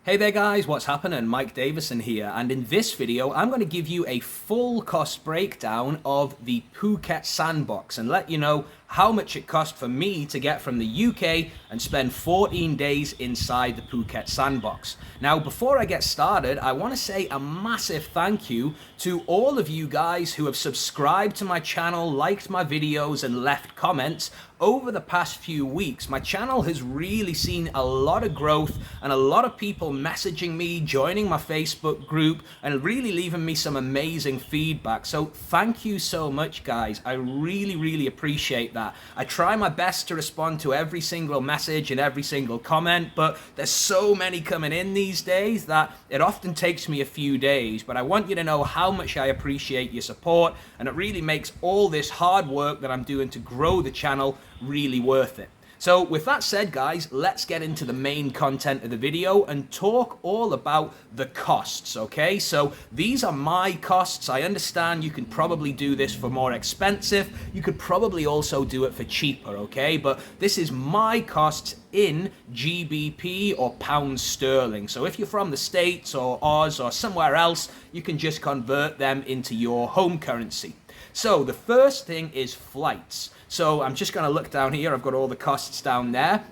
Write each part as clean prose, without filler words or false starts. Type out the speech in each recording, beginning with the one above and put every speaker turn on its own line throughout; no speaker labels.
Hey there guys, what's happening? Mike Davison here, and in this video I'm going to give you a full cost breakdown of the Phuket Sandbox and let you know how much it cost for me to get from the UK and spend 14 days inside the Phuket Sandbox. Now before I get started, I want to say a massive thank you to all of you guys who have subscribed to my channel, liked my videos and left comments. Over the past few weeks, my channel has really seen a lot of growth and a lot of people messaging me, joining my Facebook group, and really leaving me some amazing feedback. So thank you so much, guys. I really appreciate that. I try my best to respond to every single message and every single comment, but there's so many coming in these days that it often takes me a few days. But I want you to know how much I appreciate your support, and it really makes all this hard work that I'm doing to grow the channel really worth it. So with that said, guys, let's get into the main content of the video and talk all about the costs, okay? So these are my costs. I understand you can probably do this for more expensive. You could probably also do it for cheaper, okay? But this is my costs in GBP or pounds sterling. So if you're from the States or Oz or somewhere else, you can just convert them into your home currency. So the first thing is flights. So I'm just going to look down here. I've got all the costs down there.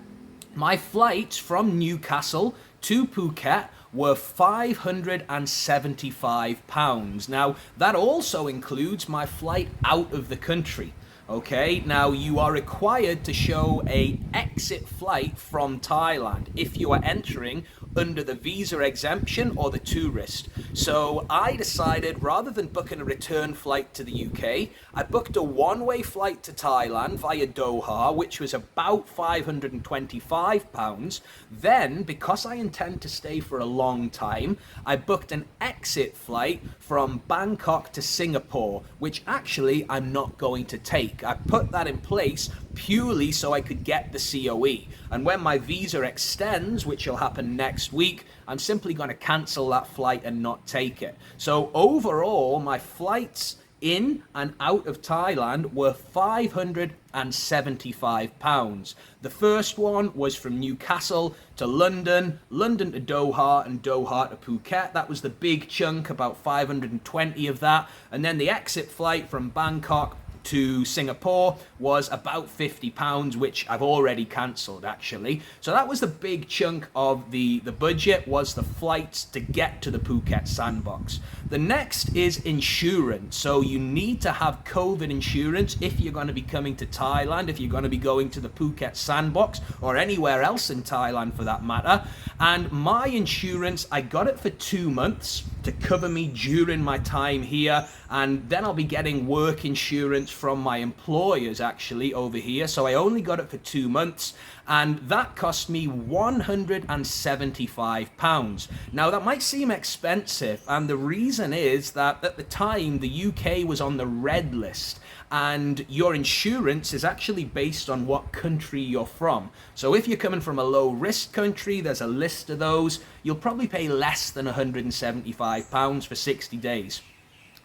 My flights from Newcastle to Phuket were £575. Now, that also includes my flight out of the country. Okay, now you are required to show a exit flight from Thailand if you are entering under the visa exemption or the tourist. So I decided, rather than booking a return flight to the UK, I booked a one-way flight to Thailand via Doha, which was about £525. Then, because I intend to stay for a long time, I booked an exit flight from Bangkok to Singapore, which actually I'm not going to take. I put that in place purely so I could get the COE. And when my visa extends, which will happen next week, I'm simply going to cancel that flight and not take it. So overall, my flights in and out of Thailand were £575. The first one was from Newcastle to London, London to Doha, and Doha to Phuket. That was the big chunk, about 520 of that. And then the exit flight from Bangkok to Singapore was about £50, which I've already cancelled actually. So that was the big chunk of the budget, was the flights to get to the Phuket Sandbox. The next is insurance. So you need to have COVID insurance if you're going to be coming to Thailand, if you're going to be going to the Phuket Sandbox or anywhere else in Thailand for that matter. And my insurance, I got it for 2 months to cover me during my time here, and then I'll be getting work insurance from my employers actually over here. So I only got it for 2 months, and that cost me £175. Now that might seem expensive, and the reason is that at the time the UK was on the red list, and your insurance is actually based on what country you're from. So if you're coming from a low risk country, there's a list of those, you'll probably pay less than £175 for 60 days.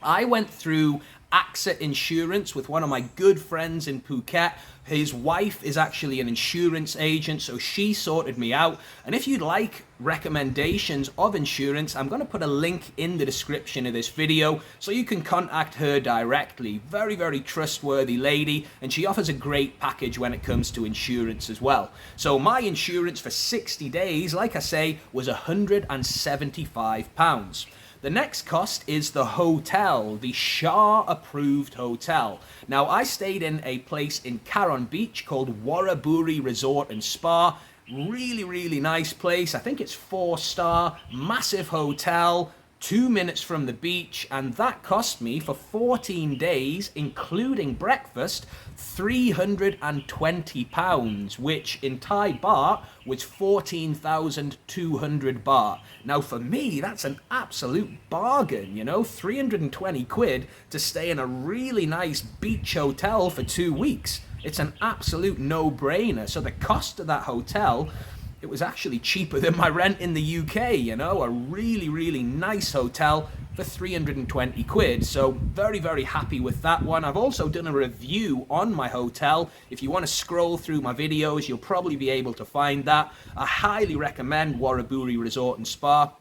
I went through AXA insurance with one of my good friends in Phuket. His wife is actually an insurance agent, so she sorted me out. And if you'd like recommendations of insurance, I'm going to put a link in the description of this video so you can contact her directly. Very trustworthy lady, and she offers a great package when it comes to insurance as well. So my insurance for 60 days, like I say, was £175. The next cost is the hotel, the Shah approved hotel. Now I stayed in a place in Caron Beach called Warraburi Resort and Spa. Really nice place. I think it's 4-star, massive hotel, 2 minutes from the beach, and that cost me for 14 days, including breakfast, £320, which in Thai baht was 14,200 baht. Now for me, that's an absolute bargain, you know, 320 quid to stay in a really nice beach hotel for 2 weeks. It's an absolute no-brainer. So the cost of that hotel, it was actually cheaper than my rent in the UK, you know, a really nice hotel for 320 quid. So very, very happy with that one. I've also done a review on my hotel. If you want to scroll through my videos, you'll probably be able to find that. I highly recommend Warraburi Resort and Spa.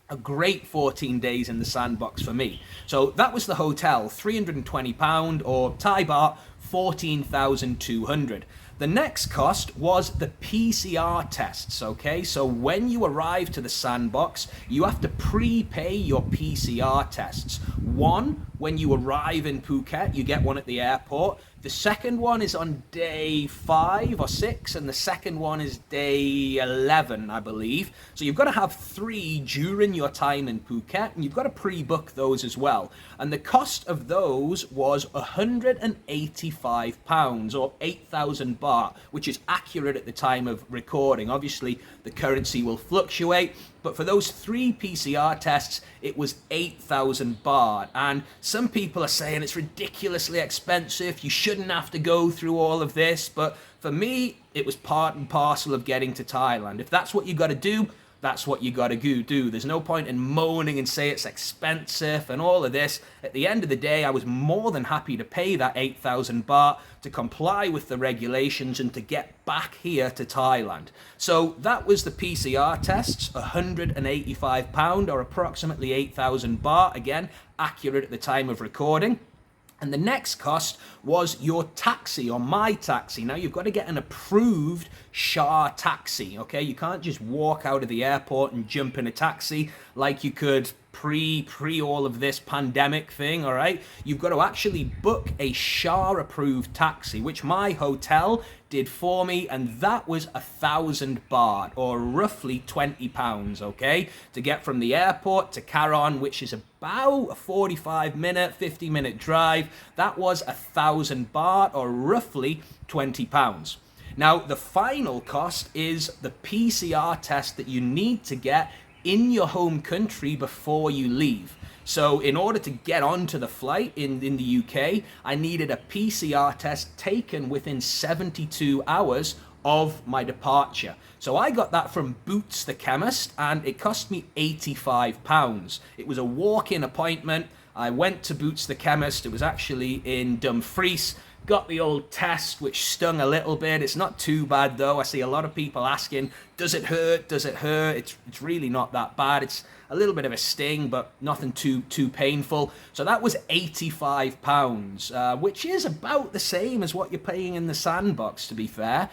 A great 14 days in the Sandbox for me. So that was the hotel, £320 or Thai baht, 14,200. The next cost was the PCR tests, okay? So when you arrive to the Sandbox, you have to prepay your PCR tests. One, when you arrive in Phuket, you get one at the airport. The second one is on day 5 or 6, and the second one is day 11, I believe. So you've got to have 3 during your time in Phuket, and you've got to pre-book those as well. And the cost of those was £185 or 8,000 baht, which is accurate at the time of recording. Obviously, the currency will fluctuate, but for those 3 PCR tests, it was 8,000 baht. And some people are saying it's ridiculously expensive, you shouldn't have to go through all of this, but for me, it was part and parcel of getting to Thailand. If that's what you got to do, that's what you got to do. There's no point in moaning and say it's expensive and all of this. At the end of the day, I was more than happy to pay that 8,000 baht to comply with the regulations and to get back here to Thailand. So that was the PCR tests, £185 or approximately 8,000 baht. Again, accurate at the time of recording. And the next cost was your taxi, or my taxi. Now, you've got to get an approved Shah taxi, okay? You can't just walk out of the airport and jump in a taxi like you could pre all of this pandemic thing, all right? You've got to actually book a Shah-approved taxi, which my hotel did for me, and that was 1,000 baht, or roughly £20, okay? To get from the airport to Karon, which is about a 45-minute, 50-minute drive, that was 1,000 baht, or roughly £20. Now, the final cost is the PCR test that you need to get in your home country before you leave. So in order to get onto the flight in the UK, I needed a PCR test taken within 72 hours of my departure. So I got that from Boots the chemist, and it cost me £85. It was a walk-in appointment. I went to Boots the chemist. It was actually in Dumfries. Got the old test, which stung a little bit. It's not too bad though. I see a lot of people asking, does it hurt? Does it hurt? It's really not that bad. It's a little bit of a sting, but nothing too painful. So that was £85, which is about the same as what you're paying in the Sandbox, to be fair.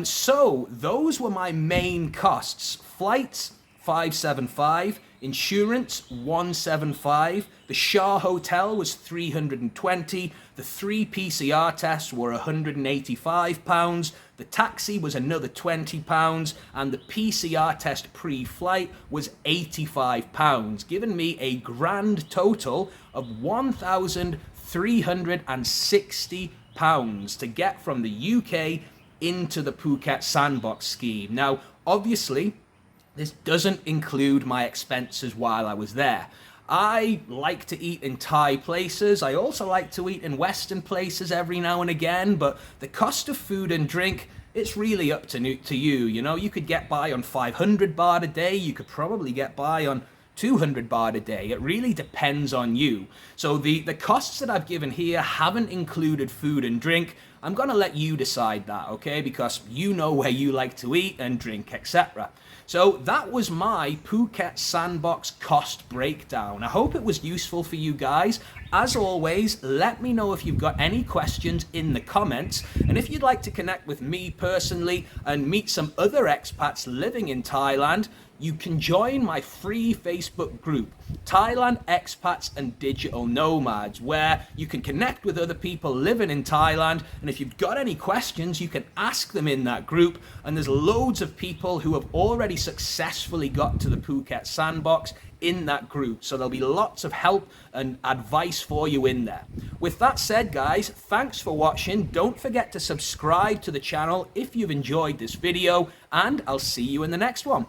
So those were my main costs. Flights, 575. Insurance, 175. The Shah Hotel was 320. The 3 PCR tests were £185. The taxi was another £20. And the PCR test pre-flight was £85, giving me a grand total of £1,360 to get from the UK into the Phuket Sandbox Scheme. Now, obviously, this doesn't include my expenses while I was there. I like to eat in Thai places. I also like to eat in Western places every now and again, but the cost of food and drink, it's really up to you. You know, you could get by on 500 baht a day. You could probably get by on 200 baht a day. It really depends on you. So the costs that I've given here haven't included food and drink. I'm going to let you decide that, okay? Because you know where you like to eat and drink, etc. So that was my Phuket Sandbox cost breakdown. I hope it was useful for you guys. As always, let me know if you've got any questions in the comments. And if you'd like to connect with me personally and meet some other expats living in Thailand, you can join my free Facebook group, Thailand Expats and Digital Nomads, where you can connect with other people living in Thailand. And if you've got any questions, you can ask them in that group. And there's loads of people who have already successfully got to the Phuket Sandbox in that group. So there'll be lots of help and advice for you in there. With that said, guys, thanks for watching. Don't forget to subscribe to the channel if you've enjoyed this video, and I'll see you in the next one.